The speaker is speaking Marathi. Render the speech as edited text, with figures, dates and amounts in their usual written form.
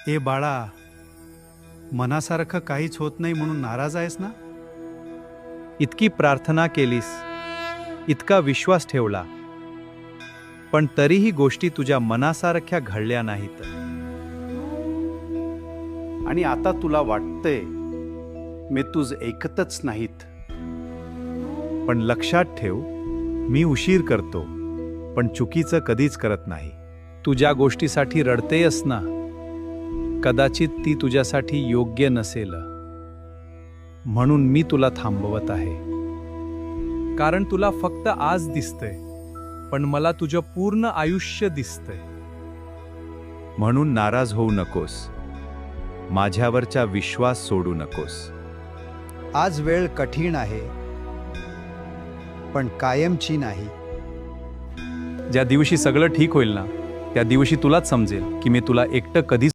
ए बाळा, मनासारखं काहीच होत नाही म्हणून नाराज आहेस ना? इतकी प्रार्थना केलीस, इतका विश्वास ठेवला, पण तरीही गोष्टी तुझ्या मनासारख्या घडल्या नाहीत. आणि आता तुला वाटतंय मी तुझ ऐकतच नाहीत. पण लक्षात ठेव, मी उशीर करतो, पण चुकीचं कधीच करत नाही. तू ज्या गोष्टीसाठी रडतेयस ना, कदाचित ती तुझ्यासाठी योग्य नसेल. म्हणून मी तुला थांबवत आहे. कारण तुला फक्त आज दिसतंय, पण मला तुझं पूर्ण आयुष्य दिसतंय. म्हणून नाराज होऊ नकोस. माझ्यावरचा विश्वास सोडू नकोस. आज वेळ कठीण आहे, पण कायमची नाही. ज्या दिवशी सगळं ठीक होईल ना, त्या दिवशी तुलाच समजेल की मी तुला एकटं कधीच